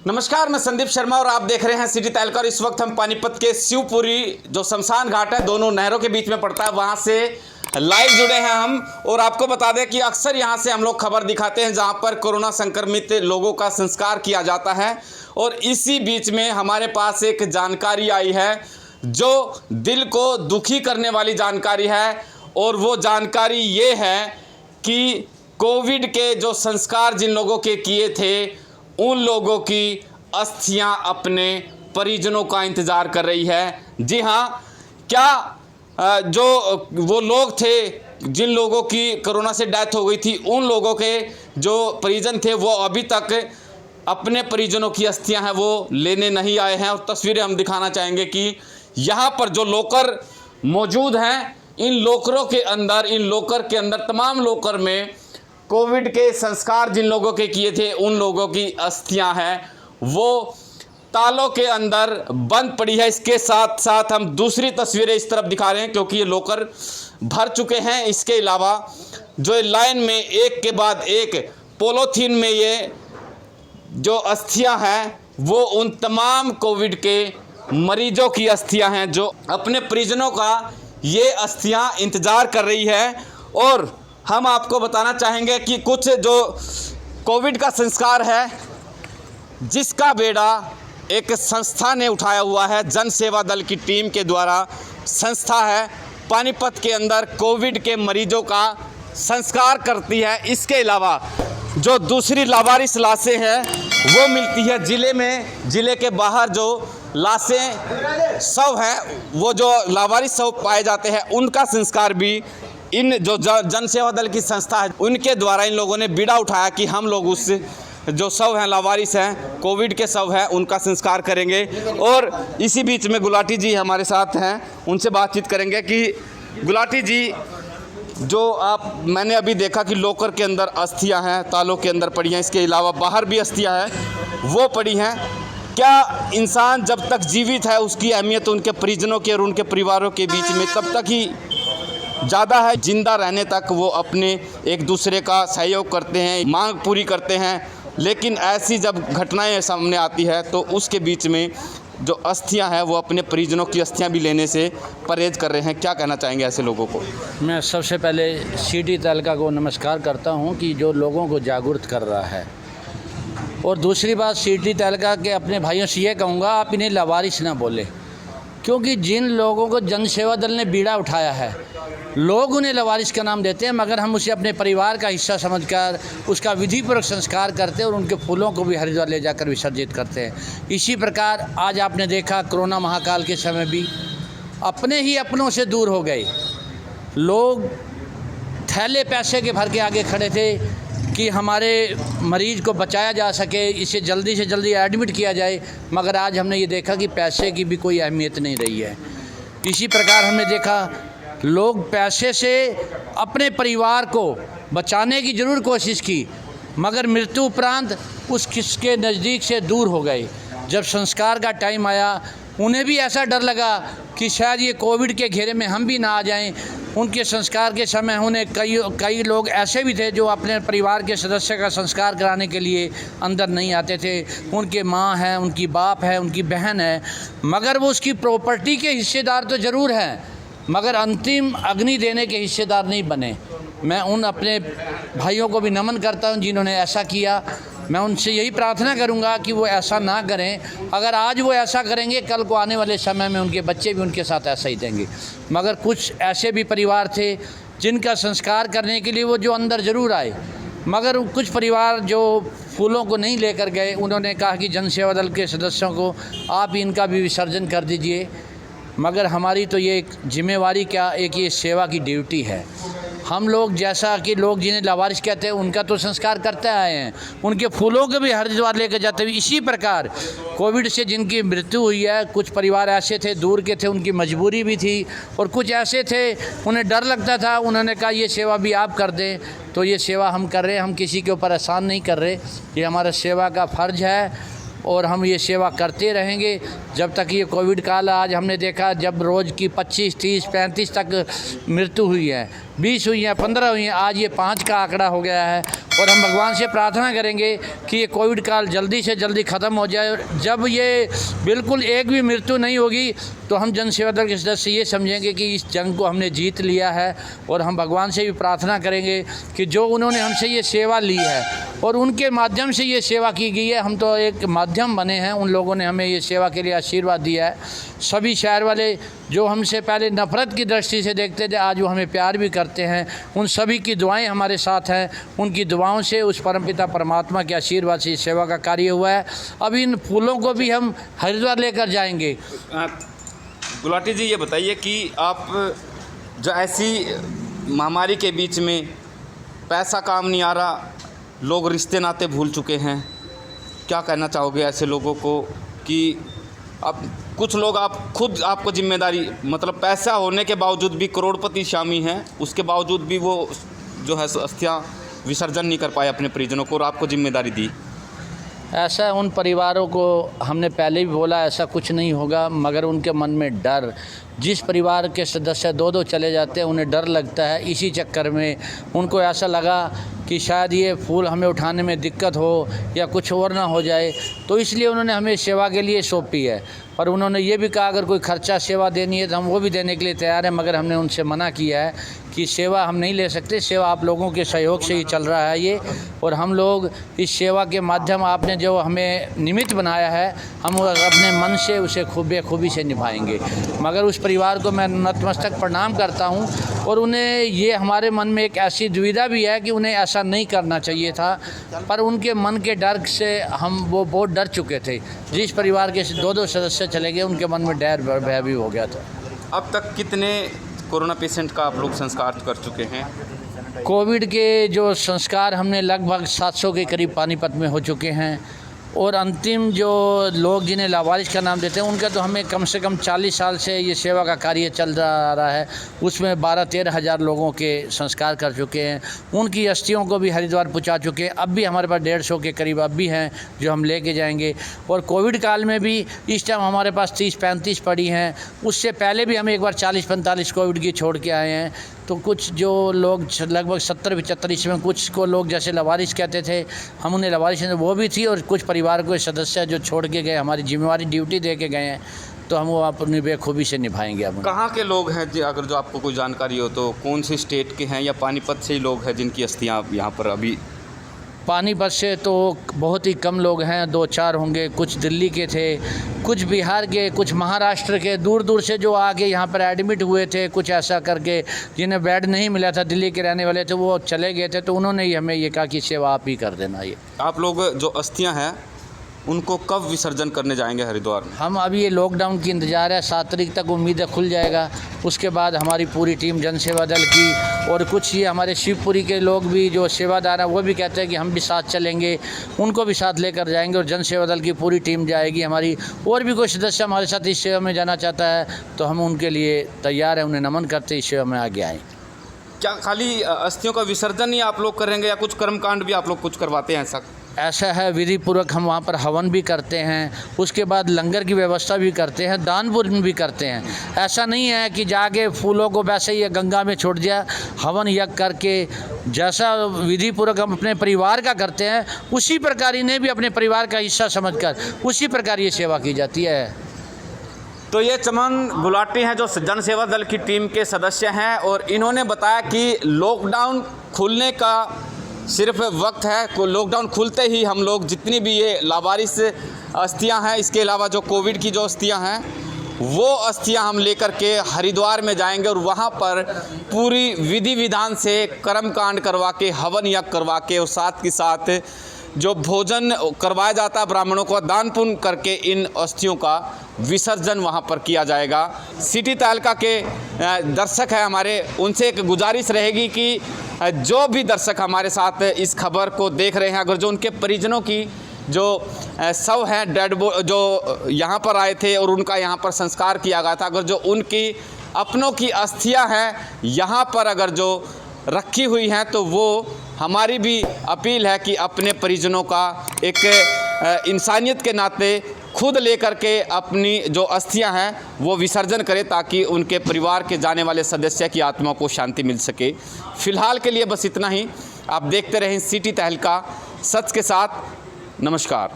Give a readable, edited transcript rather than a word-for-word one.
नमस्कार, मैं संदीप शर्मा और आप देख रहे हैं सिटी तहलका। और इस वक्त हम पानीपत के शिवपुरी जो शमशान घाट है, दोनों नहरों के बीच में पड़ता है, वहाँ से लाइव जुड़े हैं हम। और आपको बता दें कि अक्सर यहाँ से हम लोग खबर दिखाते हैं जहाँ पर कोरोना संक्रमित लोगों का संस्कार किया जाता है। और इसी बीच में हमारे पास एक जानकारी आई है जो दिल को दुखी करने वाली जानकारी है। और वो जानकारी ये है कि कोविड के जो संस्कार जिन लोगों के किए थे, उन लोगों की अस्थियां अपने परिजनों का इंतज़ार कर रही है। जी हाँ, क्या जो वो लोग थे जिन लोगों की कोरोना से डेथ हो गई थी, उन लोगों के जो परिजन थे वो अभी तक अपने परिजनों की अस्थियां हैं वो लेने नहीं आए हैं। और तस्वीरें हम दिखाना चाहेंगे कि यहाँ पर जो लोकर मौजूद हैं, इन लोकरों के अंदर, इन लोकर के अंदर, तमाम लोकर में कोविड के संस्कार जिन लोगों के किए थे, उन लोगों की अस्थियां हैं वो तालों के अंदर बंद पड़ी है। इसके साथ साथ हम दूसरी तस्वीरें इस तरफ दिखा रहे हैं क्योंकि ये लोकर भर चुके हैं। इसके अलावा जो लाइन में एक के बाद एक पॉलीथीन में ये जो अस्थियां हैं वो उन तमाम कोविड के मरीजों की अस्थियां हैं जो अपने परिजनों का ये अस्थियां इंतज़ार कर रही है। और हम आपको बताना चाहेंगे कि कुछ जो कोविड का संस्कार है, जिसका बेड़ा एक संस्था ने उठाया हुआ है, जन सेवा दल की टीम के द्वारा संस्था है, पानीपत के अंदर कोविड के मरीजों का संस्कार करती है। इसके अलावा जो दूसरी लावारिस लाशें हैं वो मिलती है ज़िले में। ज़िले के बाहर जो लाशें शव हैं, वो जो लावारिस शव पाए जाते हैं, उनका संस्कार भी इन जो जन सेवा दल की संस्था है उनके द्वारा इन लोगों ने बीड़ा उठाया कि हम लोग उस जो शव हैं, लावारिस हैं, कोविड के शव हैं, उनका संस्कार करेंगे। और इसी बीच में गुलाटी जी हमारे साथ हैं, उनसे बातचीत करेंगे कि गुलाटी जी, जो मैंने अभी देखा कि लोकर के अंदर अस्थियां हैं, तालों के अंदर पड़ी हैं, इसके अलावा बाहर भी अस्थियां हैं वो पड़ी हैं। क्या इंसान जब तक जीवित है उसकी अहमियत उनके परिजनों के और उनके परिवारों के बीच में तब तक ही ज़्यादा है। जिंदा रहने तक वो अपने एक दूसरे का सहयोग करते हैं, मांग पूरी करते हैं। लेकिन ऐसी जब घटनाएं सामने आती है तो उसके बीच में जो अस्थियां हैं वो अपने परिजनों की अस्थियां भी लेने से परहेज कर रहे हैं। क्या कहना चाहेंगे ऐसे लोगों को? मैं सबसे पहले सिटी तहलका को नमस्कार करता हूं कि जो लोगों को जागरूक कर रहा है। और दूसरी बात, सिटी तहलका के अपने भाइयों से ये कहूँगा, आप इन्हें लावारिस ना बोले, क्योंकि जिन लोगों को जन सेवा दल ने बीड़ा उठाया है, लोग उन्हें लावारिस का नाम देते हैं, मगर हम उसे अपने परिवार का हिस्सा समझकर उसका विधिपूर्वक संस्कार करते हैं और उनके फूलों को भी हरिद्वार ले जाकर विसर्जित करते हैं। इसी प्रकार आज आपने देखा कोरोना महाकाल के समय भी अपने ही अपनों से दूर हो गए लोग, थैले पैसे के भर के आगे खड़े थे कि हमारे मरीज़ को बचाया जा सके, इसे जल्दी से जल्दी एडमिट किया जाए। मगर आज हमने ये देखा कि पैसे की भी कोई अहमियत नहीं रही है। इसी प्रकार हमने देखा लोग पैसे से अपने परिवार को बचाने की ज़रूर कोशिश की, मगर मृत्यु उपरांत उस किसके नज़दीक से दूर हो गए। जब संस्कार का टाइम आया, उन्हें भी ऐसा डर लगा कि शायद ये कोविड के घेरे में हम भी ना आ जाएं। उनके संस्कार के समय उन्हें कई लोग ऐसे भी थे जो अपने परिवार के सदस्य का संस्कार कराने के लिए अंदर नहीं आते थे। उनके माँ हैं, उनकी बाप है, उनकी बहन है, मगर वो उसकी प्रॉपर्टी के हिस्सेदार तो ज़रूर हैं, मगर अंतिम अग्नि देने के हिस्सेदार नहीं बने। मैं उन अपने भाइयों को भी नमन करता हूं जिन्होंने ऐसा किया। मैं उनसे यही प्रार्थना करूंगा कि वो ऐसा ना करें। अगर आज वो ऐसा करेंगे, कल को आने वाले समय में उनके बच्चे भी उनके साथ ऐसा ही देंगे। मगर कुछ ऐसे भी परिवार थे जिनका संस्कार करने के लिए वो जो अंदर ज़रूर आए, मगर कुछ परिवार जो फूलों को नहीं लेकर गए, उन्होंने कहा कि जन सेवा दल के सदस्यों को आप इनका भी विसर्जन कर दीजिए। मगर हमारी तो ये एक जिम्मेवारी, क्या एक ये सेवा की ड्यूटी है। हम लोग जैसा कि लोग जिन्हें लावारिस कहते हैं उनका तो संस्कार करते आए हैं, उनके फूलों को भी हरिद्वार लेकर जाते हुए। इसी प्रकार कोविड से जिनकी मृत्यु हुई है, कुछ परिवार ऐसे थे दूर के थे, उनकी मजबूरी भी थी, और कुछ ऐसे थे उन्हें डर लगता था, उन्होंने कहा ये सेवा भी आप कर दें। तो ये सेवा हम कर रहे हैं, हम किसी के ऊपर एहसान नहीं कर रहे, ये हमारा सेवा का फ़र्ज है और हम ये सेवा करते रहेंगे जब तक ये कोविड काल। आज हमने देखा जब रोज़ की 25, 30, 35 तक मृत्यु हुई है, 20 हुई हैं, 15 हुई हैं, आज ये 5 का आंकड़ा हो गया है। और हम भगवान से प्रार्थना करेंगे कि ये कोविड काल जल्दी से जल्दी ख़त्म हो जाए। और जब ये बिल्कुल एक भी मृत्यु नहीं होगी तो हम जन सेवा दल के सदस्य ये समझेंगे कि इस जंग को हमने जीत लिया है। और हम भगवान से भी प्रार्थना करेंगे कि जो उन्होंने हमसे ये सेवा ली है और उनके माध्यम से ये सेवा की गई है, हम तो एक माध्यम बने हैं, उन लोगों ने हमें ये सेवा के लिए आशीर्वाद दिया है। सभी शहर वाले जो हमसे पहले नफ़रत की दृष्टि से देखते थे, आज वो हमें प्यार भी करते हैं। उन सभी की दुआएं हमारे साथ हैं। उनकी दुआओं से, उस परमपिता परमात्मा के आशीर्वाद से सेवा का कार्य हुआ है। अब इन फूलों को भी हम हरिद्वार लेकर जाएंगे। गुलाटी जी, ये बताइए कि आप जो ऐसी महामारी के बीच में पैसा काम नहीं आ रहा, लोग रिश्ते नाते भूल चुके हैं, क्या कहना चाहोगे ऐसे लोगों को कि अब कुछ लोग आप खुद आपको जिम्मेदारी, मतलब पैसा होने के बावजूद भी करोड़पति शामी हैं, उसके बावजूद भी वो जो है अस्थियाँ विसर्जन नहीं कर पाए अपने परिजनों को और आपको जिम्मेदारी दी? ऐसा उन परिवारों को हमने पहले भी बोला, ऐसा कुछ नहीं होगा, मगर उनके मन में डर, जिस परिवार के सदस्य दो चले जाते हैं उन्हें डर लगता है। इसी चक्कर में उनको ऐसा लगा कि शायद ये फूल हमें उठाने में दिक्कत हो या कुछ और ना हो जाए, तो इसलिए उन्होंने हमें सेवा के लिए सौंपी है। पर उन्होंने ये भी कहा अगर कोई खर्चा सेवा देनी है तो हम वो भी देने के लिए तैयार हैं, मगर हमने उनसे मना किया है कि सेवा हम नहीं ले सकते, सेवा आप लोगों के सहयोग से ही चल रहा है ये। और हम लोग इस सेवा के माध्यम, आपने जो हमें निमित्त बनाया है, हम अपने मन से उसे खूबी से निभाएंगे। मगर उस परिवार को मैं नतमस्तक प्रणाम करता हूँ और उन्हें ये हमारे मन में एक ऐसी दुविधा भी है कि उन्हें ऐसा नहीं करना चाहिए था, पर उनके मन के डर से हम वो बहुत डर चुके थे। जिस परिवार के दो सदस्य चले गए उनके मन में डर भय भी हो गया था। अब तक कितने कोरोना पेशेंट का आप लोग संस्कार कर चुके हैं? कोविड के जो संस्कार हमने लगभग 700 के करीब पानीपत में हो चुके हैं। और अंतिम जो लोग जिन्हें लावारिस का नाम देते हैं उनका तो हमें कम से कम 40 साल से ये सेवा का कार्य चल रहा है, उसमें 12-13 हज़ार लोगों के संस्कार कर चुके हैं। उनकी अस्थियों को भी हरिद्वार पहुंचा चुके हैं। अब भी हमारे पास 150 के करीब अब भी हैं जो हम लेके जाएंगे। और कोविड काल में भी इस टाइम हमारे पास 30-35 पड़ी हैं। उससे पहले भी हम एक बार 40-45 कोविड की छोड़ के आए हैं। तो कुछ जो लोग लगभग 70-75 इसमें कुछ को लोग जैसे लवारिस कहते थे, हम उन्हें लवारिस वो भी थी। और कुछ परिवार को सदस्य जो छोड़ के गए, हमारी जिम्मेवारी ड्यूटी दे के गए हैं, तो हम वो अपनी बेखूबी से निभाएंगे। अब कहाँ के लोग हैं अगर जो आपको कोई जानकारी हो तो, कौन से स्टेट के हैं या पानीपत से ही लोग हैं जिनकी अस्थियाँ यहाँ पर अभी? पानीपत से तो बहुत ही कम लोग हैं, 2-4 होंगे। कुछ दिल्ली के थे, कुछ बिहार के, कुछ महाराष्ट्र के, दूर दूर से जो आके यहाँ पर एडमिट हुए थे, कुछ ऐसा करके जिन्हें बेड नहीं मिला था, दिल्ली के रहने वाले थे, वो चले गए थे। तो उन्होंने ही हमें ये कहा कि सेवा आप ही कर देना। ये आप लोग जो अस्थियाँ हैं उनको कब विसर्जन करने जाएंगे हरिद्वार में? हम अभी ये लॉकडाउन की इंतज़ार है, 7 तारीख तक उम्मीद है खुल जाएगा। उसके बाद हमारी पूरी टीम जन सेवा दल की और कुछ ये हमारे शिवपुरी के लोग भी जो सेवादार हैं वो भी कहते हैं कि हम भी साथ चलेंगे, उनको भी साथ लेकर जाएंगे। और जन सेवा दल की पूरी टीम जाएगी हमारी। और भी कोई सदस्य हमारे साथ इस सेवा में जाना चाहता है तो हम उनके लिए तैयार हैं, उन्हें नमन करते इस सेवा में आगे आएँ। क्या खाली अस्थियों का विसर्जन ही आप लोग करेंगे या कुछ कर्मकांड भी आप लोग कुछ करवाते हैं? ऐसा है, विधि पूर्वक हम वहाँ पर हवन भी करते हैं, उसके बाद लंगर की व्यवस्था भी करते हैं, दान पुण्य भी करते हैं। ऐसा नहीं है कि जाके फूलों को वैसे ही गंगा में छोड़ दिया। हवन यज्ञ करके जैसा विधि पूर्वक हम अपने परिवार का करते हैं, उसी प्रकार इन्हें भी अपने परिवार का हिस्सा समझकर उसी प्रकार ये सेवा की जाती है। तो ये चमन गुलाटी हैं जो जन सेवा दल की टीम के सदस्य हैं और इन्होंने बताया कि लॉकडाउन खुलने का सिर्फ वक्त है। लॉकडाउन खुलते ही हम लोग जितनी भी ये लावारिस अस्थियां हैं, इसके अलावा जो कोविड की जो अस्थियां हैं, वो अस्थियां हम लेकर के हरिद्वार में जाएंगे और वहाँ पर पूरी विधि विधान से कर्मकांड करवा के, हवन यज्ञ करवा के और साथ के साथ जो भोजन करवाया जाता है ब्राह्मणों को, दान पुण्य करके इन अस्थियों का विसर्जन वहाँ पर किया जाएगा। सिटी तहलका के दर्शक हैं हमारे, उनसे एक गुजारिश रहेगी कि जो भी दर्शक हमारे साथ इस खबर को देख रहे हैं, अगर जो उनके परिजनों की जो शव हैं डेड जो यहाँ पर आए थे और उनका यहाँ पर संस्कार किया गया था, अगर जो उनकी अपनों की अस्थियाँ हैं यहाँ पर अगर जो रखी हुई हैं, तो वो हमारी भी अपील है कि अपने परिजनों का एक इंसानियत के नाते खुद लेकर के अपनी जो अस्थियां हैं वो विसर्जन करें, ताकि उनके परिवार के जाने वाले सदस्य की आत्मा को शांति मिल सके। फ़िलहाल के लिए बस इतना ही। आप देखते रहें सिटी तहलका, सच के साथ। नमस्कार।